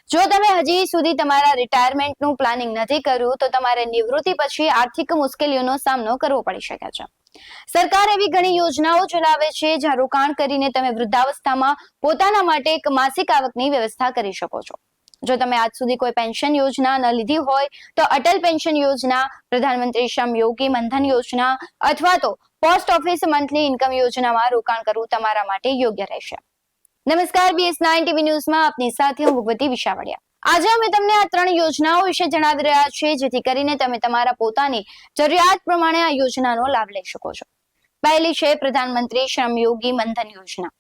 જો તમે હજી સુધી તમારા રિટાયરમેન્ટનું પ્લાનિંગ નથી કર્યું તો તમારે નિવૃત્તિ પછી આર્થિક મુશ્કેલીઓનો સામનો કરવો પડી શકે છે. સરકાર એવી ઘણી યોજનાઓ ચલાવે છે જ્યાં રોકાણ કરીને તમે વૃદ્ધાવસ્થામાં પોતાના માટે એક માસિક આવકની વ્યવસ્થા કરી શકો છો. જો તમે આજ સુધી કોઈ પેન્શન યોજના ન લીધી હોય તો અટલ પેન્શન યોજના, પ્રધાનમંત્રી શ્રમ યોગી મનધન યોજના અથવા તો પોસ્ટ ઓફિસ મંથલી ઇન્કમ યોજનામાં રોકાણ કરવું તમારા માટે યોગ્ય રહેશે. નમસ્કાર, BS9 TV ન્યૂઝમાં આપની સાથે હું ભગવતી વિશાવડિયા. આજે અમે તમને આ 3 યોજનાઓ વિશે જણાવી રહ્યા છીએ જેથી કરીને તમે તમારા પોતાની જરૂરિયાત પ્રમાણે આ યોજનાનો લાભ લઈ શકો છો. પહેલી છે પ્રધાનમંત્રી શ્રમ યોગી મનધન યોજના.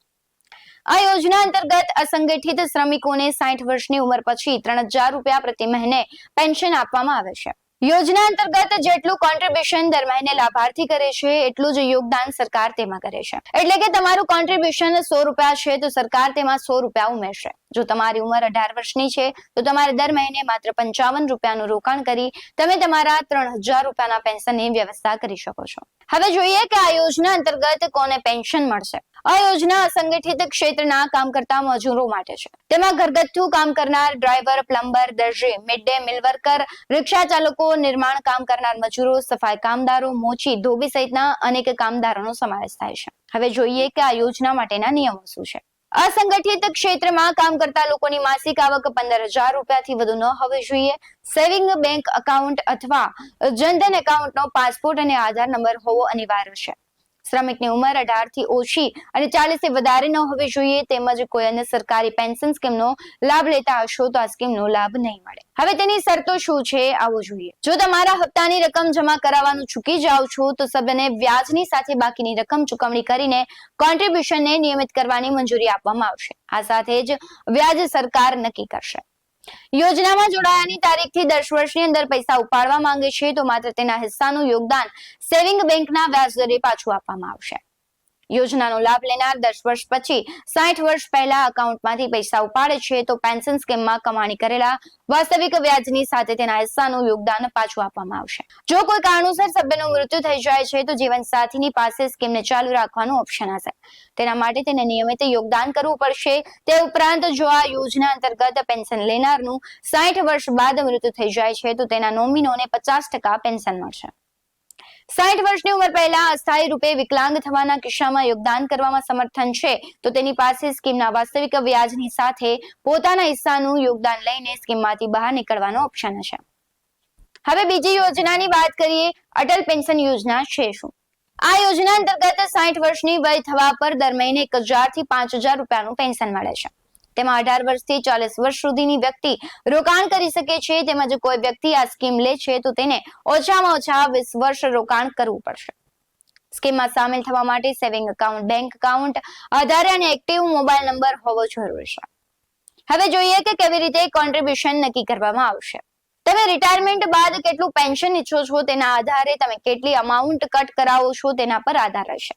આ યોજના અંતર્ગત અસંગઠિત શ્રમિકોને 60 વર્ષની ઉંમર પછી 3000 રૂપિયા પ્રતિ મહિને પેન્શન આપવામાં આવે છે. યોજના અંતર્ગત જેટલું કોન્ટ્રીબ્યુશન દર મહિને લાભાર્થી કરે છે એટલું જ યોગદાન સરકાર તેમાં કરે છે. એટલે કે તમારું કોન્ટ્રીબ્યુશન 100 રૂપિયા છે તો સરકાર તેમાં 100 રૂપિયા ઉમેરશે. જો તમારી ઉંમર 18 વર્ષની છે તો તમારે દર મહિને માત્ર 55 રૂપિયાનું રોકાણ કરી તમે તમારા 3000 રૂપિયાના પેન્શનની વ્યવસ્થા કરી શકો છો. હવે જોઈએ કે આ યોજના અંતર્ગત કોને પેન્શન મળશે. આ યોજના અસંગઠિત ક્ષેત્રના કામ કરતા મજૂરો માટે છે. તેમાં ઘરગથ્થુ કામ કરનાર, ડ્રાઈવર, પ્લમ્બર, દરજી, મિડ ડે મીલ વર્કર, રિક્ષા ચાલકો, નિર્માણ કામ કરનાર મજૂરો, સફાઈ કામદારો, મોચી, ધોબી સહિતના અનેક કામદારોનો સમાવેશ થાય છે. હવે જોઈએ કે આ યોજના માટેના નિયમો શું છે. અસંગઠિત ક્ષેત્રમાં કામ કરતા લોકોની માસિક આવક 15000 રૂપિયાથી વધુ ન હોવી જોઈએ. સેવિંગ બેંક એકાઉન્ટ અથવા જનધન એકાઉન્ટનો પાસપોર્ટ અને આધાર નંબર હોવો અનિવાર્ય છે. શ્રમિકની ઉંમર 18 થી ઓછી અને 40 થી વધારે ન હોવી જોઈએ. તેમજ કોઈ અન્ય સરકારી પેન્શન સ્કીમનો લાભ લેતા હશો તો આ સ્કીમનો લાભ નહીં મળે. હવે તેની શરતો શું છે આવું જોઈએ. જો તમારા હપ્તાની રકમ જમા કરાવવાનું ચૂકી જાઓ છો તો સભ્યને વ્યાજની સાથે બાકીની રકમ ચૂકવણી કરીને કોન્ટ્રીબ્યુશનને નિયમિત કરવાની મંજૂરી આપવામાં આવશે. આ સાથે જ વ્યાજ સરકાર નક્કી કરશે. યોજનામાં જોડાયાની તારીખથી 10 વર્ષની અંદર પૈસા ઉપાડવા માંગે છે તો માત્ર તેના હિસ્સાનું યોગદાન સેવિંગ બેંકના વ્યાજ દરે પાછું આપવામાં આવશે. યોજનાનો લાભ લેનાર 10 વર્ષ પછી 60 વર્ષ પહેલા એકાઉન્ટમાંથી પૈસા ઉપાડે છે તો પેન્શન સ્કીમમાં કમાણી કરેલા વાસ્તવિક વ્યાજની સાથે તેના હિસ્સાનું યોગદાન પાછું આપવામાં આવશે. જો કોઈ કારણોસર સભ્યનું મૃત્યુ થઈ જાય છે તો જીવનસાથીની પાસે સ્કીમને ચાલુ રાખવાનો ઓપ્શન હશે. તેના માટે તેને નિયમિત યોગદાન કરવું પડશે. તે ઉપરાંત જો આ યોજના અંતર્ગત પેન્શન લેનારનું 60 વર્ષ બાદ મૃત્યુ થઈ જાય છે તો તેના નોમિનોને 50% પેન્શન મળશે. 60 વર્ષની ઉંમર પહેલા અસ્થાયી રૂપે વિકલાંગ થવાના કિસ્સામાં યોગદાન કરવામાં સમર્થન છે તો તેની પાસે સ્કીમના વાસ્તવિક વ્યાજની સાથે પોતાના હિસ્સાનું યોગદાન લઈને સ્કીમમાંથી બહાર નીકળવાનો ઓપ્શન હશે. હવે બીજી યોજનાની વાત કરીએ. અટલ પેન્શન યોજના છે શું? આ યોજના અંતર્ગત 60 વર્ષની વય થવા પર દર મહિને 1000 થી 5000 રૂપિયાનું પેન્શન મળે છે. તેમાં 18 વર્ષથી 40 વર્ષ સુધીની વ્યક્તિ રોકાણ કરી શકે છે. તેમજ કોઈ વ્યક્તિ આ સ્કીમ લે છે તો તેને ઓછામાં ઓછા 20 વર્ષ રોકાણ કરવું પડશે. સ્કીમમાં સામેલ થવા માટે સેવિંગ એકાઉન્ટ, બેંક એકાઉન્ટ, આધાર અને એક્ટિવ મોબાઈલ નંબર હોવો જરૂરી છે. હવે જોઈએ કે કેવી રીતે કોન્ટ્રીબ્યુશન નક્કી કરવામાં આવશે. તમે રિટાયરમેન્ટ બાદ કેટલું પેન્શન ઈચ્છો છો તેના આધારે તમે કેટલી અમાઉન્ટ કટ કરાવો છો તેના પર આધાર રહેશે.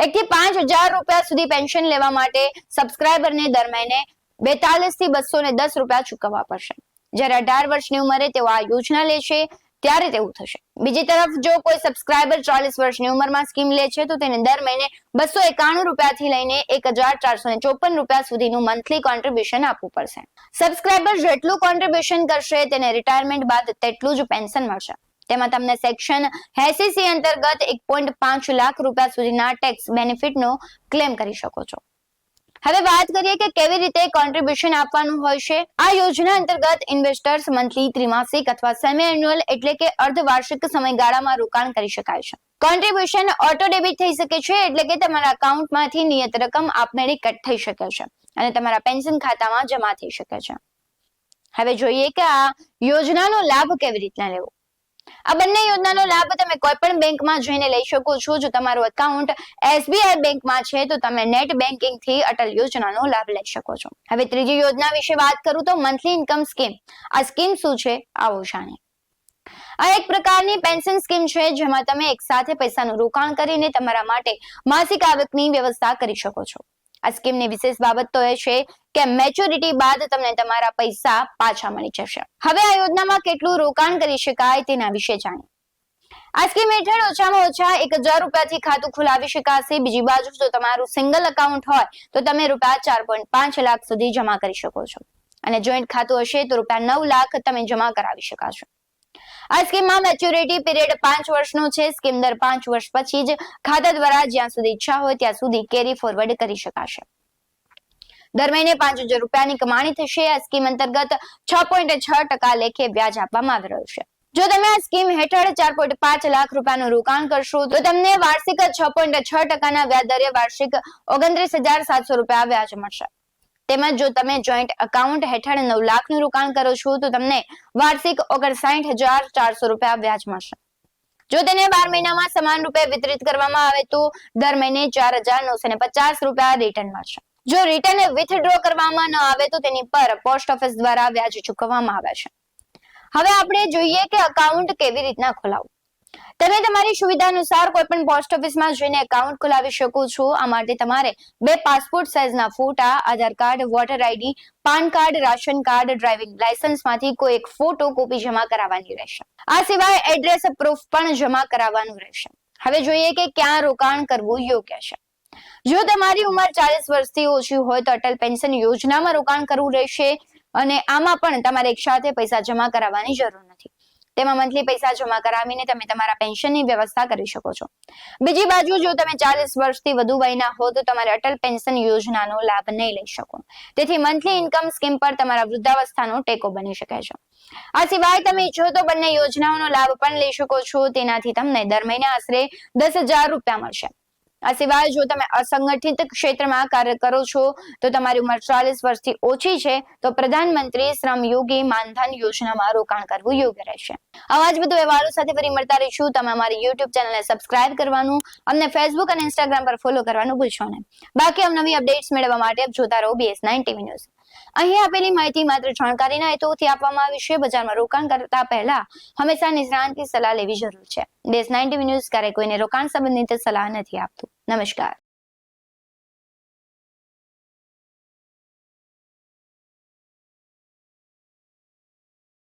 1 થી 5000 રૂપિયા સુધી પેન્શન લેવા માટે સબસ્ક્રાઇબરને દર મહિને 42 થી 210 રૂપિયા ચૂકવવા પડશે. જ્યારે 18 વર્ષની ઉંમરે તેઓ આ યોજના લે છે ત્યારે તેવું થશે. બીજી તરફ જો કોઈ સબસ્ક્રાઇબર 40 વર્ષની ઉંમરમાં સ્કીમ લે છે તો તેને દર મહિને 291 રૂપિયાથી લઈને 1454 રૂપિયા સુધીનું મંથલી કોન્ટ્રીબ્યુશન આપવું પડશે. સબસ્ક્રાઇબર જેટલું કોન્ટ્રીબ્યુશન કરશે તેને રિટાયરમેન્ટ બાદ તેટલું જ પેન્શન મળશે. તેમાં તમને સેક્શન 80C અંતર્ગત 1.5 લાખ રૂપિયા સુધીના ટેક્સ બેનિફિટનો ક્લેમ કરી શકો છો. હવે વાત કરીએ કે કેવી રીતે કોન્ટ્રીબ્યુશન આપવાનું હોય છે. આ યોજના અંતર્ગત ઇન્વેસ્ટર્સ મંથલી, ત્રિમાસિક અથવા સેમી એન્યુઅલ એટલે કે અર્ધવાર્ષિક સમયગાળામાં રોકાણ કરી શકાય છે. કોન્ટ્રીબ્યુશન ઓટો ડેબિટ થઈ શકે છે એટલે કે તમારા એકાઉન્ટમાંથી નિયત રકમ આપમેળે કટ થઈ શકે છે અને તમારા પેન્શન ખાતામાં જમા થઈ શકે છે. હવે જોઈએ કે આ યોજનાનો લાભ કેવી રીતના લેવો. આ બંને યોજનાનો લાભ તમે કોઈ પણ બેંકમાં જઈને લઈ શકો છો. જો તમારું એકાઉન્ટ SBI બેંકમાં છે તો તમે નેટ બેન્કિંગ થી અટલ યોજનાનો લાભ લઈ શકો છો. હવે ત્રીજી યોજના વિશે વાત કરું તો મંથલી ઇન્કમ સ્કીમ. આ સ્કીમ શું છે આવો જાણીએ. આ એક પ્રકારની પેન્શન સ્કીમ છે જેમાં તમે એક સાથે પૈસાનું રોકાણ કરીને તમારા માટે માસિક આવકની વ્યવસ્થા કરી શકો છો. આ સ્કીમની વિશેષ બાબત તો એ છે કે મેચ્યોરિટી બાદ તમને તમારા પૈસા પાછા મળી જશે. હવે આ યોજનામાં કેટલું રોકાણ કરી શકાય તેના વિશે જાણીએ. આ સ્કીમ હેઠળ ઓછામાં ઓછા 1000 રૂપિયાથી ખાતું ખોલાવી શકાશે. બીજી બાજુ જો તમારું સિંગલ એકાઉન્ટ હોય તો તમે રૂપિયા 4.5 લાખ સુધી જમા કરી શકો છો. અને જોઈન્ટ ખાતું હશે તો ₹9 લાખ તમે જમા કરાવી શકાશો. આ સ્કીમમાં મેચ્યોરિટી પીરિયડ 5 વર્ષનો છે. સ્કીમ દર 5 વર્ષ પછી જ ખાતા દ્વારા જ્યાં સુધી ઈચ્છા હોય ત્યાં સુધી કેરી ફોરવર્ડ કરી શકાશે. દર મહિને ₹5000 કમાણી થશે. આ સ્કીમ અંતર્ગત 6.6% લેખે વ્યાજ આપવામાં આવી રહ્યું છે. જો તમે આ સ્કીમ હેઠળ ₹4.5 લાખ નું રોકાણ કરશો તો તમને વાર્ષિક 6.6% વ્યાજ દરે વાર્ષિક ₹29,700 વ્યાજ મળશે. તેમજ જો તમે જોઈન્ટ એકાઉન્ટ હેઠળ 9 લાખનું રોકાણ કરો છો તો તમને વાર્ષિક ₹59,400 વ્યાજ મળશે. જો તેને 12 મહિનામાં સમાન રૂપે વિતરિત કરવામાં આવે તો દર મહિને ₹4,950 રિટર્ન મળશે. જો રિટર્ન વિથડ્રો કરવામાં ન આવે તો તેની પર પોસ્ટ ઓફિસ દ્વારા વ્યાજ ચૂકવવામાં આવે છે. હવે આપણે જોઈએ કે એકાઉન્ટ કેવી રીતના ખોલાવવું. તમે તમારી સુવિધા અનુસાર કોઈ પણ પોસ્ટ ઓફિસમાં જઈને એકાઉન્ટ ખોલાવી શકો છો. આ માટે તમારે 2 પાસપોર્ટ સાઇઝના ફોટા, Aadhaar card, voter ID, PAN card, ration card, driving લાયસન્સમાંથી કોઈ એક ફોટો કોપી જમા કરાવવાની રહેશે. આ સિવાય એડ્રેસ પ્રૂફ પણ જમા કરાવવાનું રહેશે. હવે જોઈએ કે ક્યાં રોકાણ કરવું યોગ્ય છે. જો તમારી ઉંમર 40 વર્ષથી ઓછી હોય તો અટલ પેન્શન યોજનામાં રોકાણ કરવું રહેશે અને આમાં પણ તમારે એક સાથે પૈસા જમા કરાવવાની જરૂર નથી. તેમાં મંથલી પૈસા જમા કરાવીને તમે તમારા પેન્શનની વ્યવસ્થા કરી શકો છો. બીજી બાજુ જો તમે 40 વર્ષથી વધુ વયના હો તો તમારે અટલ પેન્શન યોજનાનો લાભ નહીં લઈ શકો. તેથી મંથલી ઇન્કમ સ્કીમ પર તમારા વૃદ્ધાવસ્થાનો ટેકો બની શકે છે. આ સિવાય તમે ઈચ્છો તો બંને યોજનાઓનો લાભ પણ લઈ શકો છો. તેનાથી તમને દર મહિને આશરે ₹10,000 મળશે. આ સિવાય જો તમે અસંગઠિત ક્ષેત્રમાં કાર્ય કરો છો તો તમારી ઉંમર 40 વર્ષથી ઓછી છે તો પ્રધાનમંત્રી શ્રમ યોગી માનધન યોજનામાં રોકાણ કરવું યોગ્ય રહેશે. આવા જ વધુ અહેવાલો સાથે ફરી મળતા રહીશું. તમે અમારી YouTube ચેનલને સબસ્ક્રાઇબ કરવાનું, અમને Facebook અને Instagram પર ફોલો કરવાનું ભૂલશો નહીં. બાકી નવી અપડેટ્સ મેળવવા માટે આપ જોતા રહો BS9 TV ન્યૂઝ. અહીં આપેલી માહિતી માત્ર જાણકારીના હેતુથી આપવામાં આવી છે. બજારમાં રોકાણ કરતા પહેલા હંમેશા નિષ્ણાતની સલાહ લેવી જરૂર છે. BS9 TV ન્યૂઝ ક્યારેય કોઈને રોકાણ સંબંધિત સલાહ નથી આપતું. નમસ્કાર.